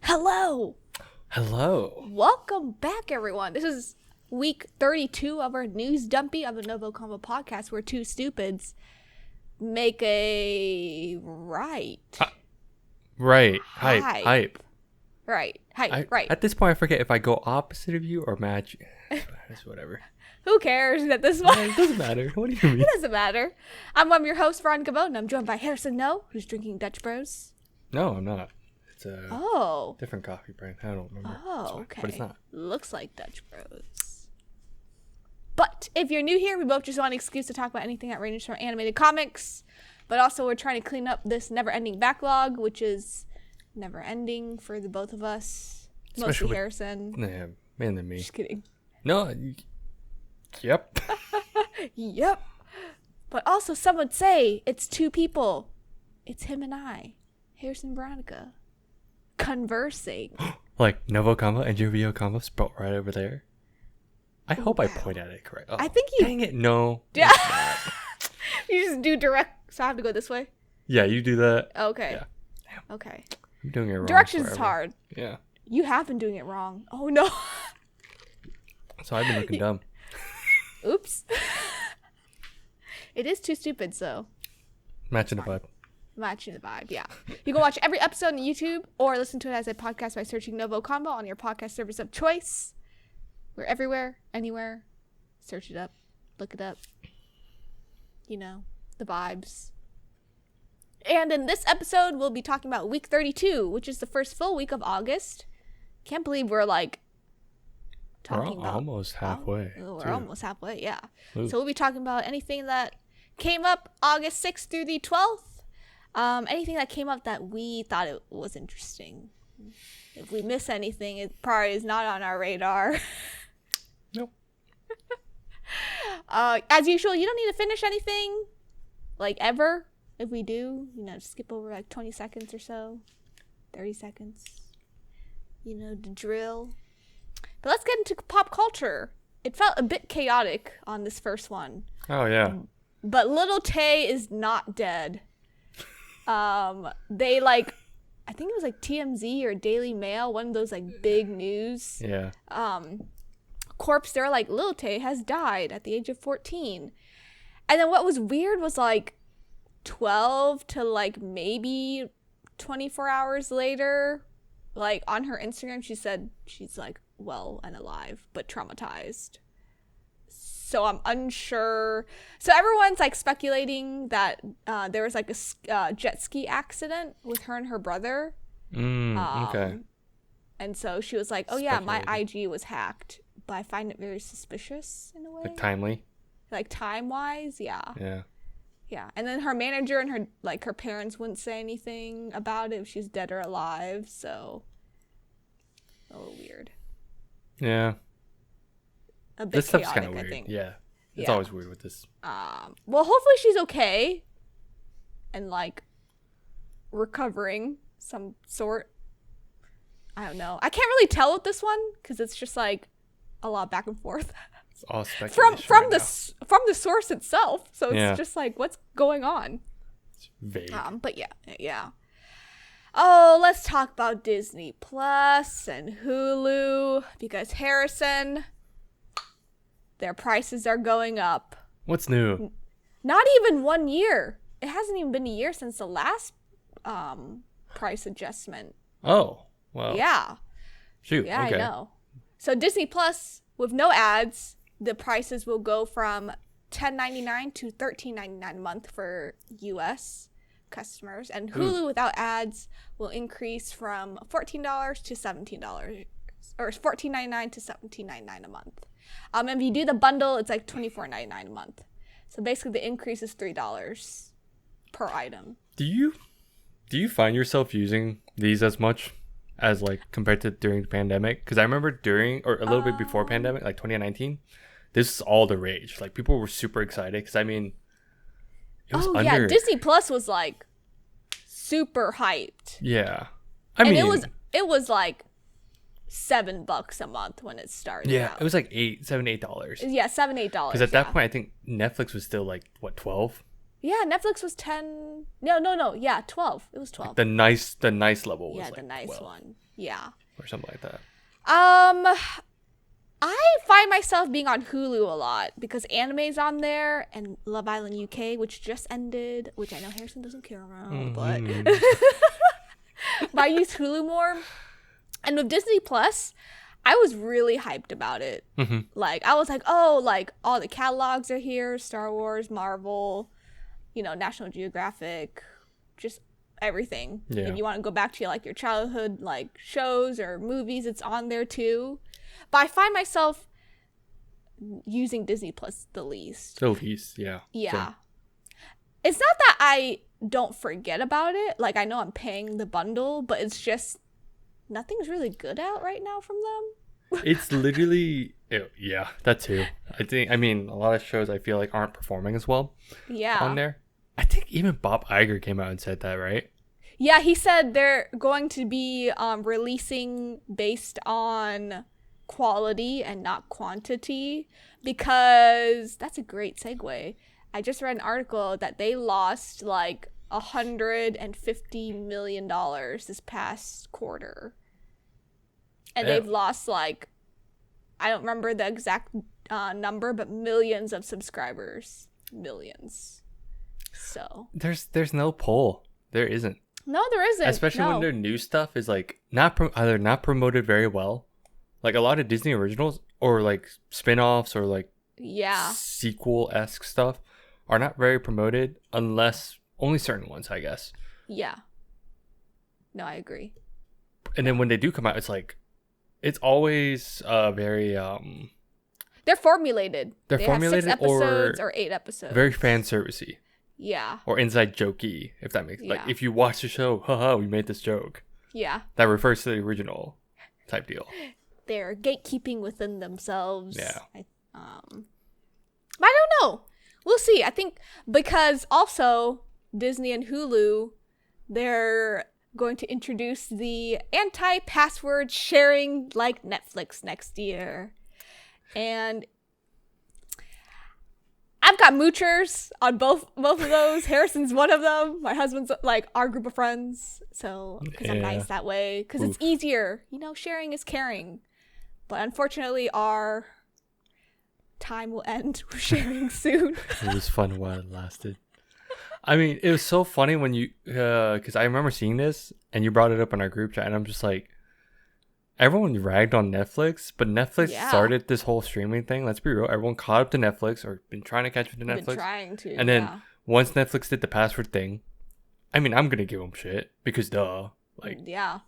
Hello! Hello. Welcome back, everyone. This is week 32 of our news Dumpy of the NgoVo Convo podcast, where two stupids make a right. Right. Hype. Right. Right. At this point, I forget if I go opposite of you or match you. It's whatever. Who cares at this point? It doesn't matter. What do you mean? It doesn't matter. I'm your host, NgoVo, and I'm joined by Harrison No, who's drinking Dutch Bros. No, I'm not. It's a different coffee brand. I don't remember. Oh, okay. But it's not. Looks like Dutch Bros. But if you're new here, we both just want an excuse to talk about anything that ranges from animated comics. But also, we're trying to clean up this never-ending backlog, which is never-ending for the both of us. Mostly Harrison. Yeah, man than me. Just kidding. No. Yep. Yep. But also, some would say it's two people. It's him and I, Harrison and Veronica, conversing. Like NgoVo Convo and NgoVo Convo spelled right over there. I hope I point at it correct. Oh, I think you. Dang it! No. Yeah. You just do direct, so I have to go this way. Yeah, you do that. Okay. Yeah. Damn. Okay. I'm doing it wrong. Directions is forever. hard. Yeah. You have been doing it wrong. Oh no. So I've been looking dumb. Oops. It is too stupid, so. Matching the vibe. Matching the vibe, yeah. You can watch every episode on YouTube or listen to it as a podcast by searching NgoVo Convo on your podcast service of choice. We're everywhere, anywhere. Search it up. Look it up. You know, the vibes. And in this episode, we'll be talking about week 32, which is the first full week of August. Can't believe we're like talking about almost halfway. We're almost halfway, yeah. Ooh. So we'll be talking about anything that came up August 6th through the 12th. Anything that came up that we thought it was interesting. If we miss anything, it probably is not on our radar. Nope. As usual, you don't need to finish anything, like ever. If we do, just skip over like 20 seconds or so, 30 seconds. You know, the drill. But let's get into pop culture. It felt a bit chaotic on this first one. Oh, yeah. But Little Tay is not dead. They I think it was like TMZ or Daily Mail, one of those like big news. Yeah. Corpse, they're like, Lil Tay has died at the age of 14. And then what was weird was like 12 to like maybe 24 hours later, like on her Instagram, she said she's like well and alive, but traumatized. So I'm unsure. So everyone's like speculating that there was like a jet ski accident with her and her brother. Okay. And so she was like, oh yeah, my IG was hacked. But I find it very suspicious in a way. Like timely? Like time-wise, yeah. Yeah. Yeah. And then her manager and her parents wouldn't say anything about it if she's dead or alive. So a little weird. Yeah. A bit this stuff's chaotic, kind of weird. I think. Yeah. It's Yeah. always weird with this. Well, hopefully she's okay and like recovering some sort. I don't know. I can't really tell with this one because it's just like a lot back and forth. It's all speculation from the source itself. So it's just like, what's going on? It's vague. But yeah. Oh, let's talk about Disney Plus and Hulu because Harrison, their prices are going up. What's new? Not even 1 year. It hasn't even been a year since the last price adjustment. Oh, well. Yeah. Shoot. Yeah, okay. I know. So Disney Plus with no ads, the prices will go from $10.99 to $13.99 a month for US customers, and Hulu without ads will increase from $14 to $17, or $14.99 to $17.99 a month. And if you do the bundle, it's like $24.99 a month. So basically, the increase is $3 per item. Do you find yourself using these as much as like compared to during the pandemic? Because I remember during or a little bit before pandemic, like 2019, this is all the rage. Like people were super excited because I mean, it was yeah, Disney Plus was like super hyped. Yeah, it was like $7 a month when it started. Yeah, out. it was like $7-8. Yeah, $7-8. Because at that point, I think Netflix was still like what, 12? Yeah, Netflix was 10. No. Yeah, 12. It was 12. The nice level was Yeah, like the nice 12 one. Yeah. or something like that. I find myself being on Hulu a lot because anime's on there and Love Island UK, which just ended, which I know Harrison doesn't care about, but I use Hulu more. And with Disney Plus, I was really hyped about it. Like, I was like, oh, like, all the catalogs are here, Star Wars, Marvel, National Geographic, just everything. Yeah. If you want to go back to like your childhood like shows or movies, it's on there too. But I find myself using Disney Plus the least. Yeah. Yeah. Same. It's not that I don't forget about it. Like, I know I'm paying the bundle, but it's just nothing's really good out right now from them. It's literally, yeah, that too. I mean, a lot of shows I feel like aren't performing as well on there. I think even Bob Iger came out and said that, right? Yeah, he said they're going to be releasing based on quality and not quantity, because that's a great segue. I just read an article that they lost like $150 million this past quarter. And they've lost like, I don't remember the exact number, but millions of subscribers. Millions. So there's no pull. There isn't. No, there isn't. Especially when their new stuff is like either not promoted very well. Like a lot of Disney originals or like spin-offs or like sequel-esque stuff are not very promoted unless only certain ones, I guess. Yeah. No, I agree. And then when they do come out, it's like it's always very they're formulated. They formulated have 6 episodes or 8 episodes. Very fan servicey. Yeah. Or inside jokey, if that makes like if you watch the show, haha, we made this joke. Yeah. That refers to the original type deal. They're gatekeeping within themselves. Yeah. But I don't know. We'll see. I think because also Disney and Hulu, they're going to introduce the anti-password sharing like Netflix next year. And I've got moochers on both of those. Harrison's one of them. My husband's like our group of friends. So, because I'm nice that way. Because it's easier. Sharing is caring. But unfortunately, our time will end. We're sharing soon. It was fun while it lasted. I mean, it was so funny when you, because I remember seeing this and you brought it up in our group chat, and I'm just like, everyone ragged on Netflix, but Netflix started this whole streaming thing. Let's be real. Everyone caught up to Netflix or been trying to catch up to Netflix. Been trying to. And then once Netflix did the password thing, I mean, I'm going to give them shit because duh. Like, yeah.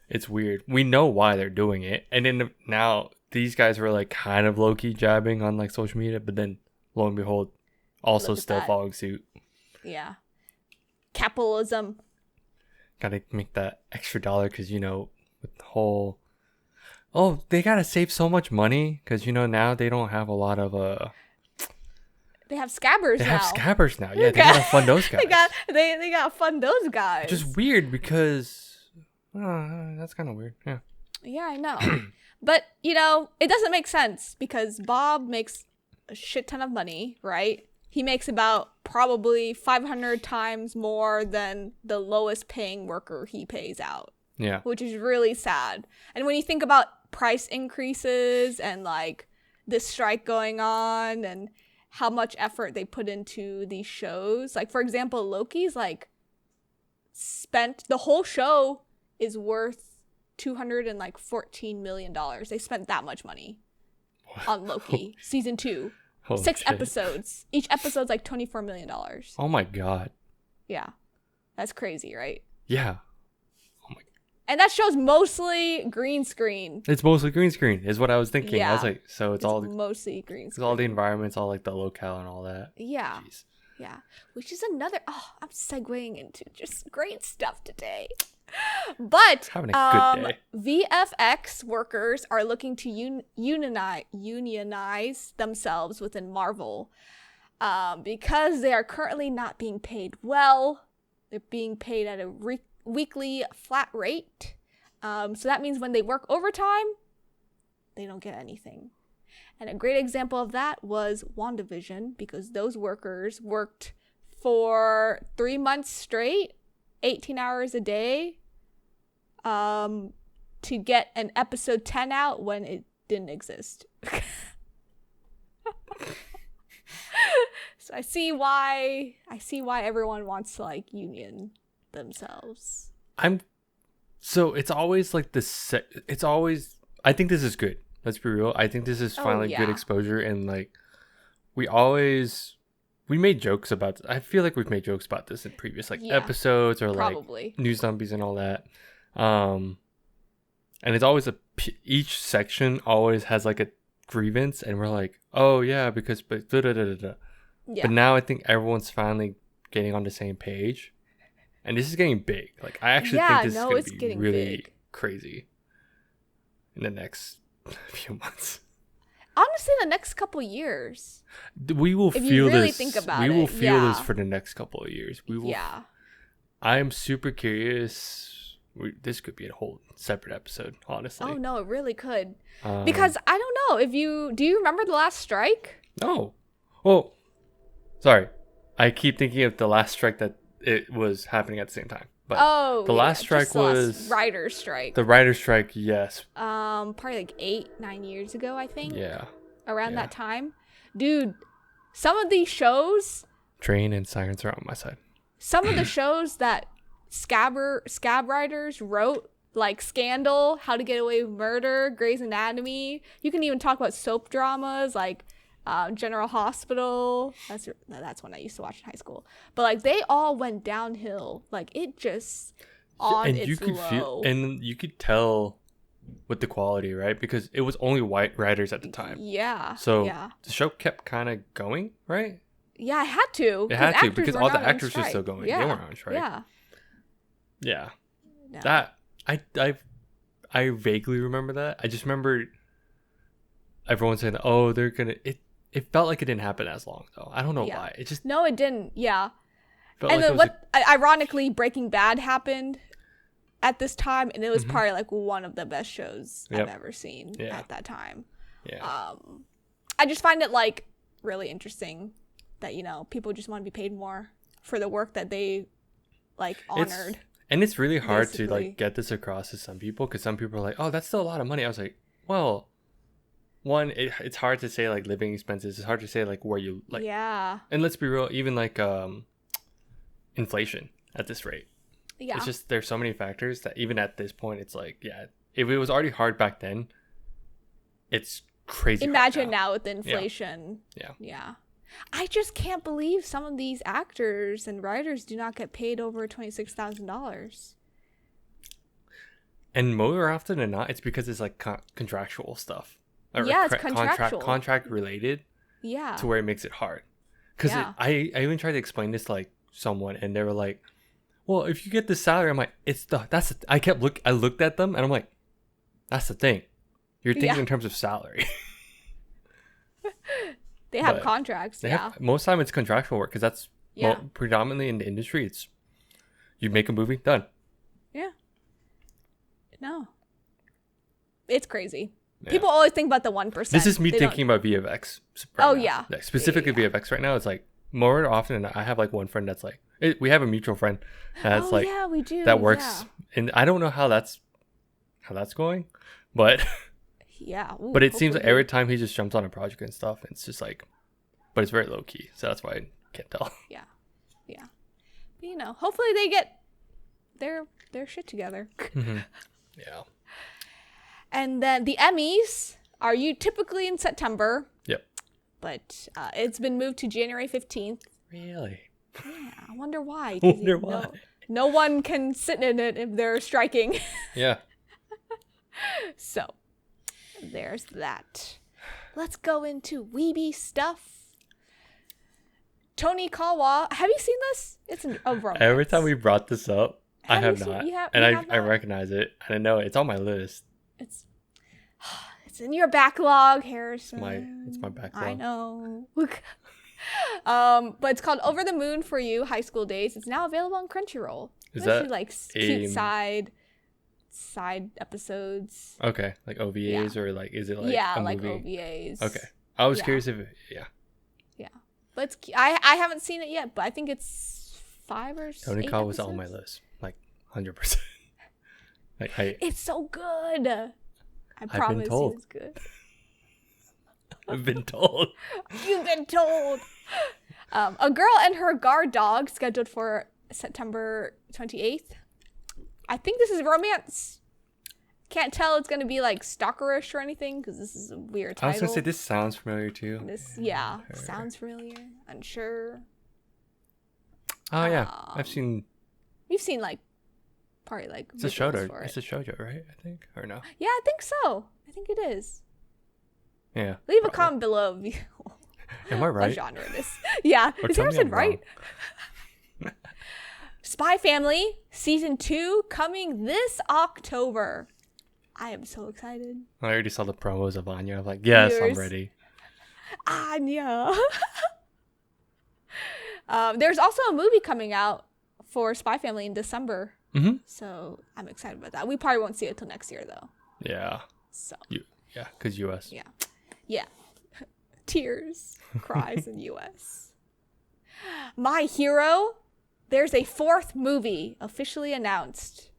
It's weird. We know why they're doing it. And then now these guys were like kind of low-key jabbing on like social media, but then lo and behold, also still following suit. Yeah. Capitalism. Gotta make that extra dollar because, with the whole... Oh, they gotta save so much money because, now they don't have a lot of... They have scabbers now. They have scabbers now. Yeah, they gotta fund those guys. they gotta fund those guys. Which is weird because... that's kind of weird. Yeah. Yeah, I know. But, it doesn't make sense because Bob makes a shit ton of money, right? He makes about probably 500 times more than the lowest paying worker he pays out. Yeah. Which is really sad. And when you think about price increases and like this strike going on and how much effort they put into these shows, like for example, Loki's like spent the whole show is worth $214 million. They spent that much money on Loki season 2. 6 episodes. Each episode's like $24 million. Oh my god. Yeah. That's crazy, right? Yeah. And that show's mostly green screen. It's mostly green screen, is what I was thinking. Yeah. I was like, so it's all mostly green screen. It's all the environments, all like the locale and all that. Yeah. Jeez. Yeah. Which is another. Oh, I'm segueing into just great stuff today. But having a good day. VFX workers are looking to unionize themselves within Marvel because they are currently not being paid well. They're being paid at a weekly flat rate. So that means when they work overtime, they don't get anything. And a great example of that was WandaVision, because those workers worked for 3 months straight, 18 hours a day, to get an episode 10 out when it didn't exist. So I see why everyone wants to like union themselves. So it's always like it's always, I think this is good. Let's be real. I think this is finally good exposure, and like we made jokes about I feel like we've made jokes about this in previous like episodes or probably. Like news dumpies and all that. And it's always each section always has like a grievance, and we're like, oh yeah, because but But now I think everyone's finally getting on the same page, and this is getting big. Like I actually think this is going to be really crazy in the next few months. Honestly, the next couple years, we will feel really this. Think about we will feel this yeah. for the next couple of years. We will. Yeah. I am super curious. This could be a whole separate episode, honestly. Oh no, it really could. Because I don't know if do you remember the last strike? No. Well, sorry. I keep thinking of the last strike that it was happening at the same time. But the last strike was writer's strike. The writer's strike, yes. Probably like 8-9 years ago, I think. Yeah. Around that time. Dude, some of these shows, Train and Sirens are on my side. Some of the shows that scab writers wrote, like Scandal, How to Get Away with Murder, Grey's Anatomy. You can even talk about soap dramas like General Hospital. That's one I used to watch in high school. But like they all went downhill. Like it just and you could feel, and you could tell with the quality, right? Because it was only white writers at the time. Yeah. So the show kept kind of going, right? Yeah, it had to. It had to because all the actors were still going. Yeah. They weren't on strike. Yeah. Yeah. No. That I vaguely remember that. I just remember everyone saying, "Oh, they're gonna." It felt like it didn't happen as long though. I don't know why. It just it didn't. Yeah. And like then ironically, Breaking Bad happened at this time, and it was probably like one of the best shows I've ever seen at that time. Yeah. I just find it like really interesting that people just want to be paid more for the work that they like honored. And it's really hard to like get this across to some people, because some people are like, "Oh, that's still a lot of money." I was like, "Well, one, it's hard to say like living expenses. It's hard to say like where you like." Yeah. And let's be real, even like inflation at this rate. Yeah. It's just there's so many factors that even at this point, it's like, yeah, if it was already hard back then, it's crazy. Imagine now with inflation. Yeah. Yeah. I just can't believe some of these actors and writers do not get paid over $26,000. And more often than not, it's because it's like contractual stuff. It's contractual. Contract related. Yeah. To where it makes it hard. Because I even tried to explain this to like someone, and they were like, "Well, if you get the salary," I'm like, I looked at them, and I'm like, "That's the thing. You're thinking in terms of salary." They have contracts. Most time it's contractual work, because that's predominantly in the industry. It's you make a movie, done. Yeah. No. It's crazy. Yeah. People always think about the 1%. This is me thinking about VFX. Right now. Like, specifically VFX right now. It's like more often than I have like one friend that's like, we have a mutual friend that's we do. That works, and I don't know how that's going, but but it seems like every time he just jumps on a project and stuff, it's just like, but it's very low key, so that's why I can't tell. Yeah. But, hopefully they get their shit together. Mm-hmm. Yeah. And then the Emmys are typically in September. Yep. But it's been moved to January 15th. Really? Yeah. I wonder why. Why? No one can sit in it if they're striking. Yeah. So, there's that. Let's go into weeby stuff. Tony Kawa. Have you seen this? It's a romance. Every time we brought this up, I have not. I recognize it. I know it. It's on my list. It's in your backlog, Harrison. It's my backlog. I know. But it's called Over the Moon for You, High School Days. It's now available on Crunchyroll. Is that like cute side episodes? Okay, like OVAs or like is it like a like movie? OVAs? Okay, I was curious if But I haven't seen it yet, but I think it's 5 or 6 Tony Call was on my list, like 100%. It's so good. I promise you it's good. I've been told. You've been told. A Girl and Her Guard Dog scheduled for September 28th. I think this is romance. Can't tell it's going to be like stalkerish or anything because this is a weird title. I was going to say this sounds familiar too. Sounds familiar. Unsure. Oh yeah, I've seen. You've seen like probably like. It's a shoujo. It's a shoujo, right? I think or no? Yeah, I think so. I think it is. Yeah. Leave a comment below. Am I right? What genre it is? Yeah. Is Harrison right? Spy Family season 2 coming this October. I am so excited. I already saw the promos of Anya. I'm like, yes, I'm ready. Anya. There's also a movie coming out for Spy Family in December. Mm-hmm. So I'm excited about that. We probably won't see it till next year though. Yeah. So. Yeah, because US. Yeah. Yeah. Tears, cries in US. My Hero. There's a 4th movie officially announced.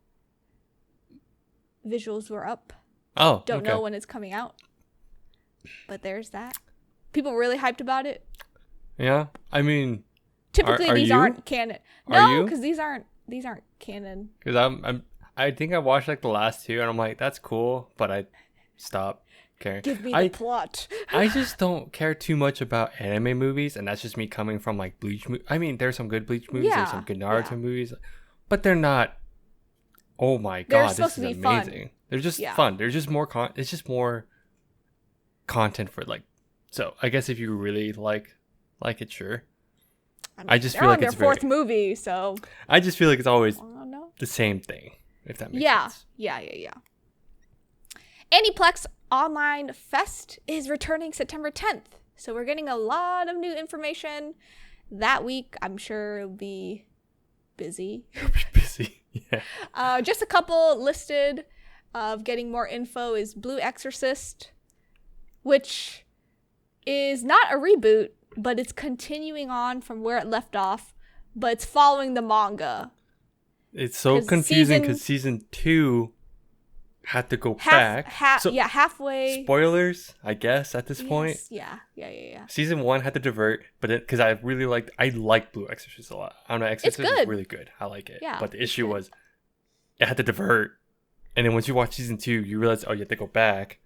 Visuals were up. Oh, Don't know when it's coming out. But there's that. People really hyped about it. Yeah. I mean, typically these aren't canon. No, because these aren't canon. Because I think I watched like the last 2 and I'm like, that's cool, but I stopped caring. Give me the plot. I just don't care too much about anime movies, and that's just me coming from like Bleach. I mean, there's some good Bleach movies, there's some good Naruto movies, but they're not. Oh my god, this is amazing! Fun. They're just fun. There's just more it's just more content for like. So I guess if you really like it, sure. I just feel like it's their 4th movie, so I just feel like it's always the same thing. If that makes sense. Yeah. Aniplex Online Fest is returning September 10th. So we're getting a lot of new information that week. I'm sure it'll be busy. Yeah. Just a couple listed of getting more info is Blue Exorcist, which is not a reboot, but it's continuing on from where it left off, but it's following the manga. It's so confusing because season 2 had to go back. Halfway. Spoilers, I guess, at this point. Yeah. Season 1 had to divert, but because I like Blue Exorcist a lot. I don't know, Exorcist is really good. I like it. Yeah, but the issue was it had to divert. And then once you watch season 2, you realize, you have to go back.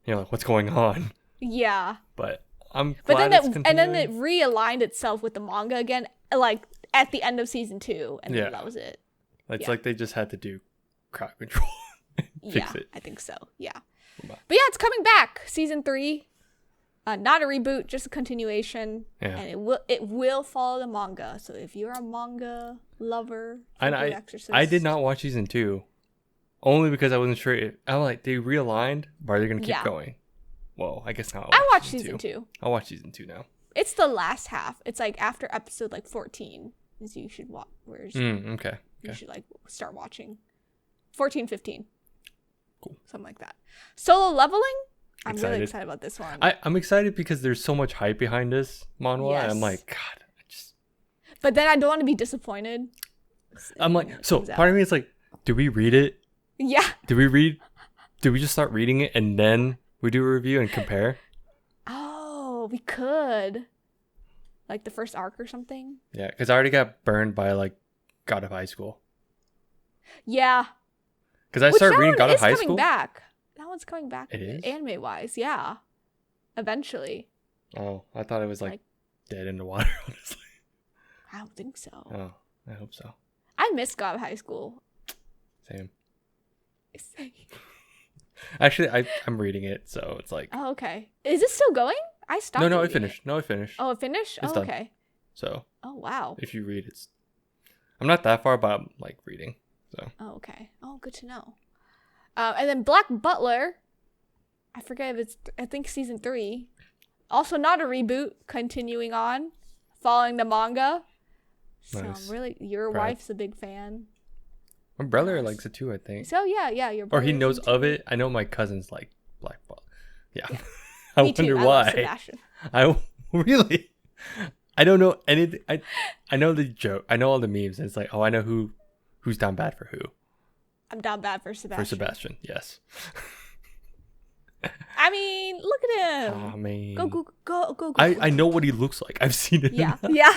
You're like, what's going on? Yeah. But I'm glad it's continuing. And then it realigned itself with the manga again, like at the end of season 2. And then that was it. It's like they just had to do crowd control. Fix it. I think so. Yeah. But yeah, it's coming back. Season 3. Not a reboot, just a continuation. Yeah. And it will follow the manga. So if you're a manga lover, I did not watch season 2. Only because I wasn't sure. I'm like, they realigned, but are they going to keep going? Well, I guess not. I watched season 2. I'll watch season 2 now. It's the last half. It's like after episode like 14 is you should watch. Okay. You should like start watching. 14, 15. Cool. Something like that. Solo Leveling? I'm really excited about this one. I'm excited because there's so much hype behind this manhwa. Yes. And I'm like, God, But then I don't want to be disappointed. I'm like, so part of me is like, do we read it? Yeah. Do we just start reading it and then we do a review and compare? Oh, we could. Like the first arc or something? Yeah, because I already got burned by like God of High School. Yeah. Because I started reading God of High School. That one's coming back. It is? Anime wise, yeah. Eventually. Oh, I thought it was like dead in the water, honestly. I don't think so. Oh, I hope so. I miss God of High School. Same. Actually, I'm reading it, so it's like. Oh, okay. Is it still going? I stopped. No, it finished. No, it finished. Oh, it finished? It's done. Okay. So. Oh, wow. If you read it, I'm not that far, but I'm like reading. So. Oh, okay. Oh, good to know. And then Black Butler. I forget if it's. I think season 3. Also, not a reboot. Continuing on, following the manga. So Nice. Really, your wife's a big fan. My brother likes it too, I think. So yeah, your brother. Or he knows of it. I know my cousins like Black Butler. Yeah. I Me wonder too. why. I love Sebastian. I really. I don't know anything. I know the joke. I know all the memes. And it's like, oh, I know who's down bad for who. I'm down bad for Sebastian. For Sebastian, yes. I mean, look at him. Oh man. Go. I know what he looks like. I've seen it. Yeah. Yeah.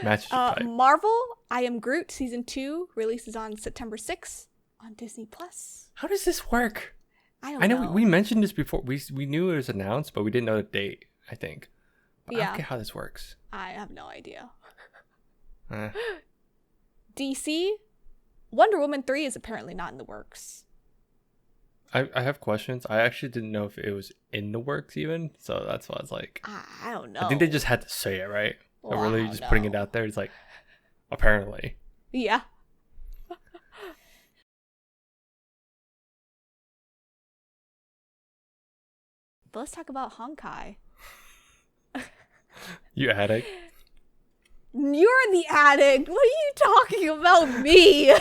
Match type. Marvel, I Am Groot season 2 releases on September 6th on Disney Plus. How does this work? I know. We mentioned this before. We knew it was announced, but we didn't know the date, I think. But I Yeah. don't get how this works. I have no idea. Eh. DC, Wonder Woman 3 is apparently not in the works. I have questions. I actually didn't know if it was in the works even, so that's why I was like, I don't know. I think they just had to say it, right? Well, Or really just putting it out there. It's like, apparently. Yeah. But let's talk about Honkai. You addict. You're the addict. What are you talking about me?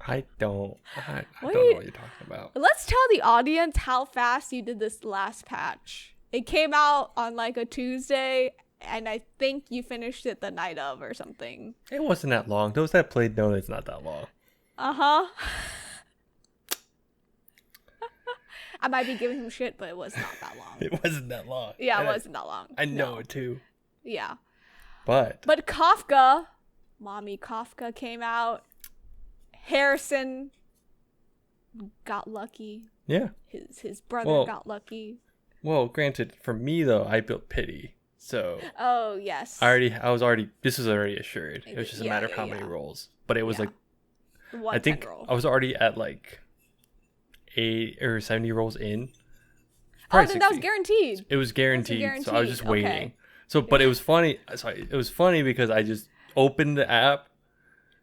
I don't know what you're talking about. Let's tell the audience how fast you did this last patch. It came out on like a Tuesday, and I think you finished it the night of or something. It wasn't that long. Those that played know it's not that long. Uh-huh. I might be giving him shit, but it was not that long. It wasn't that long. Yeah, it wasn't that long. I know it too. Yeah. But Kafka, Mommy Kafka came out. Harrison got lucky. yeah. His brother got lucky. Well, granted, for me though, I built pity. So Oh, yes. this was already assured. It was just a matter of how many rolls. But it was like One I think roll. I was already at like 8 or 70 rolls in. Oh, then that was guaranteed. It was guaranteed. So I was just waiting. Okay. So, but it was funny. Sorry, it was funny because I just opened the app,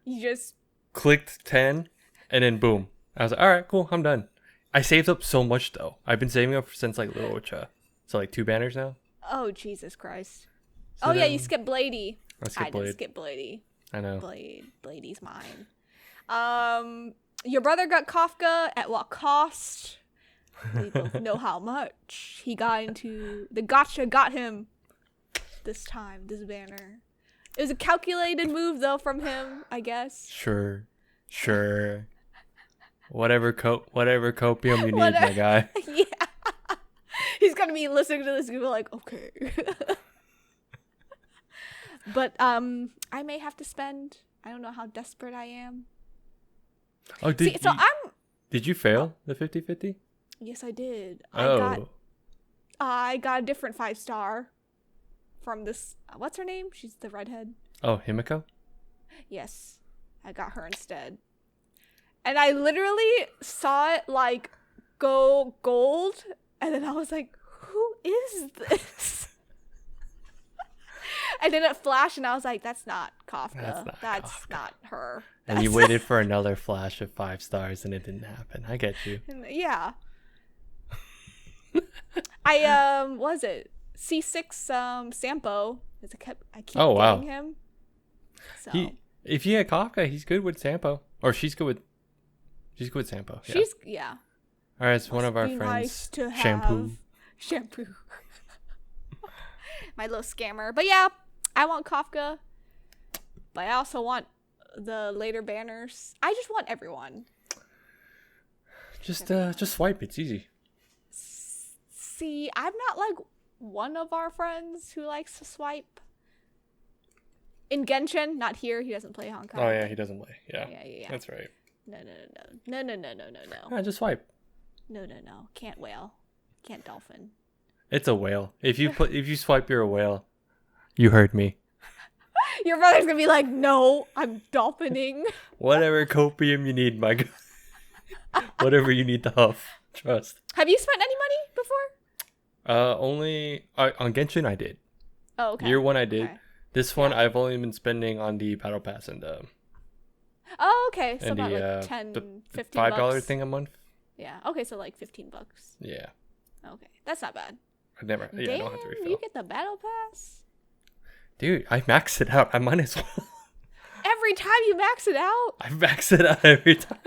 You just clicked 10, and then boom. I was like, all right, cool, I'm done. I saved up so much though. I've been saving up since like Little Ocha. So like 2 banners now. Oh, Jesus Christ. So yeah, you skipped Blady. I didn't skip Blady. I know. Blady's mine. Your brother got Kafka. At what cost? We both know how much. He got into the gotcha. Got him this time. This banner. It was a calculated move though from him, I guess. Sure. Whatever copium you need, my guy. Yeah. He's gonna be listening to this and be like, okay. But I may have to spend. I don't know how desperate I am. Oh, did you fail the 50-50? Yes, I did. Oh. I got a different 5-star from this. What's her name? She's the redhead. Oh, Himiko? Yes, I got her instead. And I literally saw it like go gold, and then I was like, "Who is this?" And then it flashed, and I was like, "That's not Kafka. That's not her." And you waited for another flash of 5 stars, and it didn't happen. I get you. Yeah. I was it C6 Sampo? I keep getting him. So if you had Kafka, he's good with Sampo, or she's good with Sampo. Yeah. All right, it's one of our friends. Nice to have Shampoo. My little scammer. But yeah, I want Kafka, but I also want the later banners. I just want everyone. Just swipe. It's easy. See, I'm not like one of our friends who likes to swipe. In Genshin, not here. He doesn't play Honkai. Oh yeah, he doesn't play. Yeah. That's right. No. Just swipe. No. Can't whale. Can't dolphin. It's a whale. If you swipe, you're a whale. You heard me. Your brother's gonna be like, no, I'm dolphining. Whatever copium you need, my guy. Whatever you need to huff. Trust. Have you spent any money before? Only on Genshin I did. Oh, okay. Year 1 I did. Okay. This one I've only been spending on the battle pass and Oh, okay. So and about the like 10, the 15 $5 bucks. thing a month. Yeah. Okay, so like $15. Yeah. Okay, that's not bad. I don't have to refill. You get the battle pass? Dude, I maxed it out. I might as well. Every time you max it out? I max it out every time.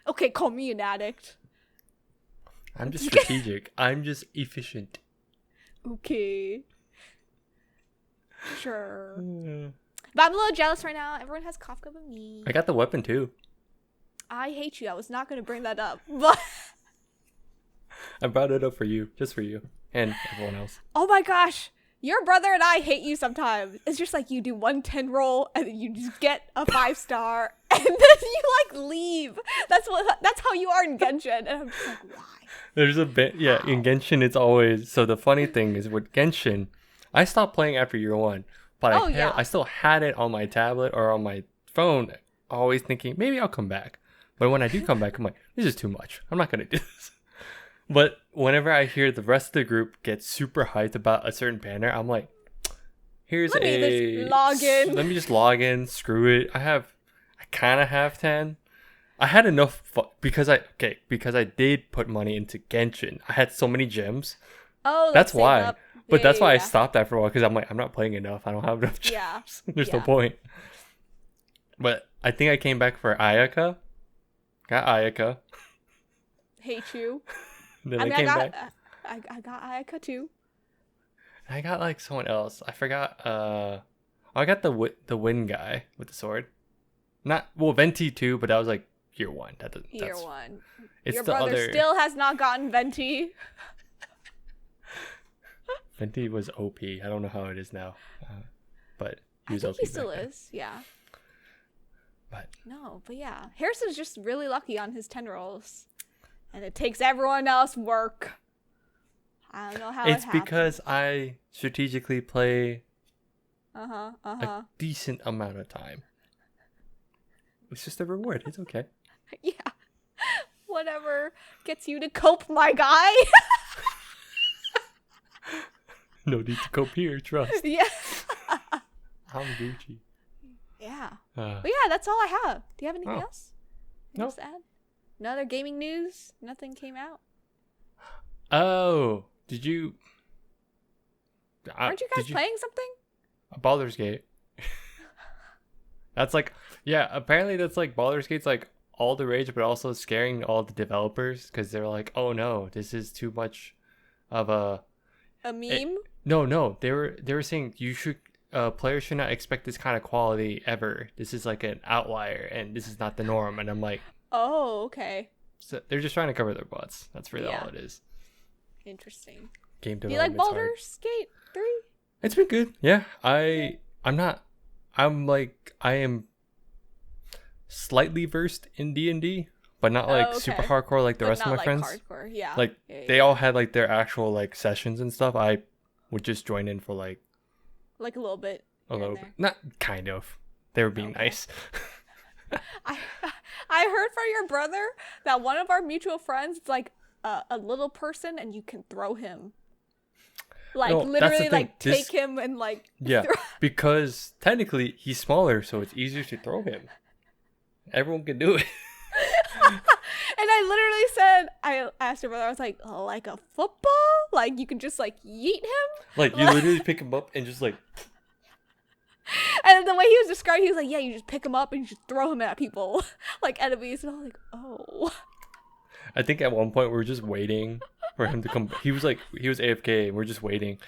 Okay, call me an addict. I'm just strategic. I'm just efficient. Okay. Sure. But I'm a little jealous right now. Everyone has Kafka but me. I got the weapon too. I hate you. I was not going to bring that up. But I brought it up for you. Just for you. And everyone else. oh my gosh. Your brother and I hate you sometimes. It's just like you do 110 roll and then you just get a 5-star and then you like leave. That's how you are in Genshin. And I'm just like, why? There's a bit, yeah, in Genshin it's always, so the funny thing is with Genshin, I stopped playing after year 1, but I still had it on my tablet or on my phone, always thinking, maybe I'll come back. But when I do come back, I'm like, this is too much. I'm not going to do this. But whenever I hear the rest of the group get super hyped about a certain banner, I'm like, let me just log in, screw it. I kind of have 10. I had enough because I did put money into Genshin. I had so many gems. Oh, that's why. But that's why I stopped after a while because I'm like, I'm not playing enough. I don't have enough gems. Yeah. There's no point. But I think I came back for Ayaka. Got Ayaka. Hate you. Then I came back. I got Ayaka too. I got like someone else. I forgot. I got the Wind guy with the sword. Venti too, but that was like year 1. Year 1. It's Your the brother other. Still has not gotten Venti. Venti was OP. I don't know how it is now, but he was I think OP. he still is. Yeah. But yeah, Harrison's just really lucky on his 10 rolls, and it takes everyone else work. I don't know how it's because I strategically play a decent amount of time. It's just a reward. It's okay. Yeah. Whatever gets you to cope, my guy. No need to cope here, trust. Yeah. I'm Gucci. Yeah. But yeah, that's all I have. Do you have anything else? No. To add? No other gaming news? Nothing came out? Oh, did you... Aren't you guys playing something? Baldur's Gate. That's like... Yeah, apparently that's like Baldur's Gate's like all the rage, but also scaring all the developers because they're like, oh no, this is too much of a meme. No, they were saying players should not expect this kind of quality ever. This is like an outlier, and this is not the norm. And I'm like, oh, okay. So they're just trying to cover their butts. That's really all it is. Interesting. Game development. Do you like Baldur's Gate 3? It's been good. Yeah, I am slightly versed in D&D, but not like super hardcore like the rest of my friends. Hardcore, yeah. Like they all had like their actual like sessions and stuff. I would just join in for like a little bit. Not kind of. They were being nice. I heard from your brother that one of our mutual friends is like a little person and you can throw him. Like literally like take him and like because technically he's smaller, so it's easier to throw him. Everyone can do it. And I literally said, I asked your brother, I was like a football? Like you can just like yeet him? Like you literally pick him up and just like. And the way he was describing, he was like, yeah, you just pick him up and you just throw him at people like enemies. And I'm like, oh. I think at one point we were just waiting for him to come. He was AFK and we're just waiting.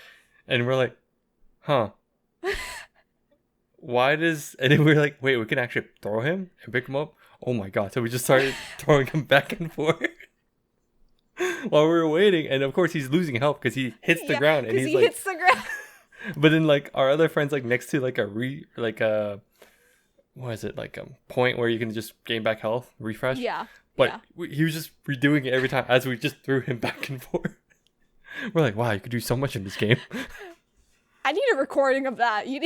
And we're like, huh. And then we were like, wait, we can actually throw him and pick him up? Oh my god. So we just started throwing him back and forth while we were waiting. And of course he's losing health because he hits the ground. And he hits the ground. But then like our other friend's like next to like what is it? Like a point where you can just gain back health, refresh. Yeah. But he was just redoing it every time as we just threw him back and forth. We're like, wow, you could do so much in this game. I need a recording of that. I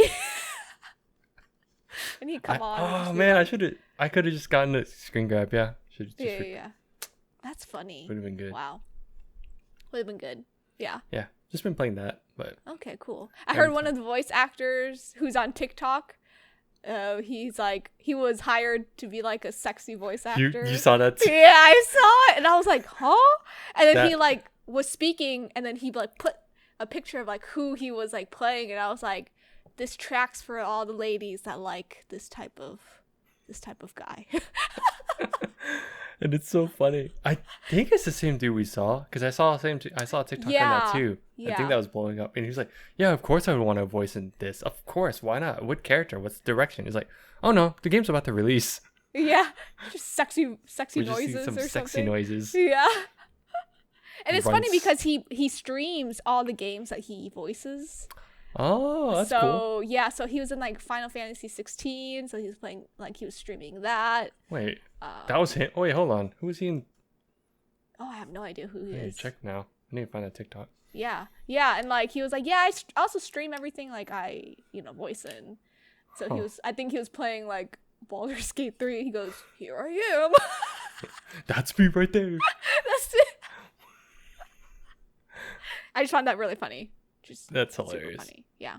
need to come on. Oh man, I could have just gotten a screen grab. Yeah. Yeah. That's funny. Would have been good. Wow. Would have been good. Yeah. Yeah. Just been playing that, but. Okay, cool. I heard one of the voice actors who's on TikTok. He was hired to be like a sexy voice actor. You saw that too? Yeah, I saw it, and I was like, huh? And then he like was speaking, and then he like put a picture of like who he was like playing, and I was like, this tracks for all the ladies that like this type of this type of guy. And it's so funny. I think it's the same dude we saw because I saw a TikTok on that too. I think that was blowing up, and he was like, "Yeah, of course I would want to voice in this. Of course, why not? What character? What's the direction?" He's like, "Oh no, the game's about to release. Yeah, just sexy We just noises see some or sexy something. noises." Yeah. And it's funny Runs. because he streams all the games that he voices. Oh, that's cool. Yeah, so he was in like Final Fantasy 16, so he was playing, like, he was streaming that. Wait, that was him. Oh wait, hold on. Who was he in? Oh, I have no idea who he I need is. to check now. I need to find that TikTok. Yeah, and like he was like, yeah, I also stream everything like I voice in. So Huh. I think he was playing like Baldur's Gate 3. He goes, here I am. That's me right there. That's it. I just found that really funny. Just That's super hilarious. funny. Yeah.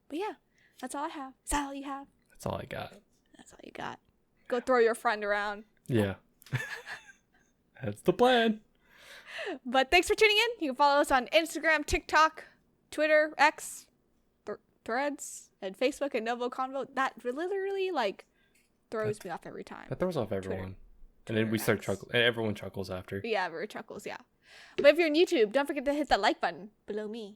But yeah, that's all I have. Is that all you have? That's all I got. That's all you got. Go throw your friend around. Yeah. That's the plan. But thanks for tuning in. You can follow us on Instagram, TikTok, Twitter, X, Threads, and Facebook at NgoVo Convo. That literally like throws me off every time. That throws off everyone. And then Twitter we start X. chuckling. And everyone chuckles after. Yeah, everyone chuckles, yeah. But if you're on YouTube, don't forget to hit that like button below me.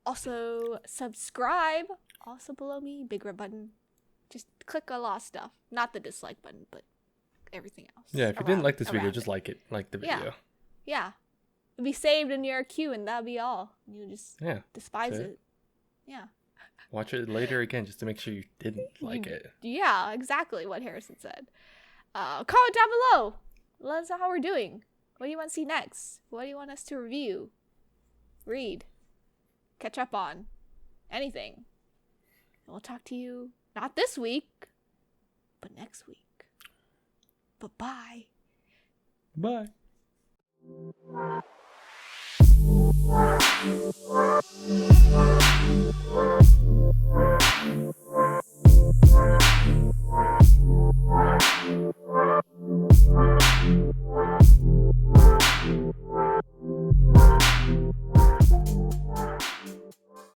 Also subscribe, also below me, big red button. Just click a lot of stuff. Not the dislike button, but everything else. Yeah, if you didn't like this video, around just it. like it. Like the Yeah. video. Yeah. It'll be saved in your queue and that'll be all. You just Yeah. despise that's it. Yeah. Watch it later again just to make sure you didn't like it. Yeah, exactly what Harrison said. Comment down below. Let us know how we're doing. What do you want to see next? What do you want us to review? Read. Catch up on. Anything. And we'll talk to you not this week, but next week. But bye. Bye. Bye.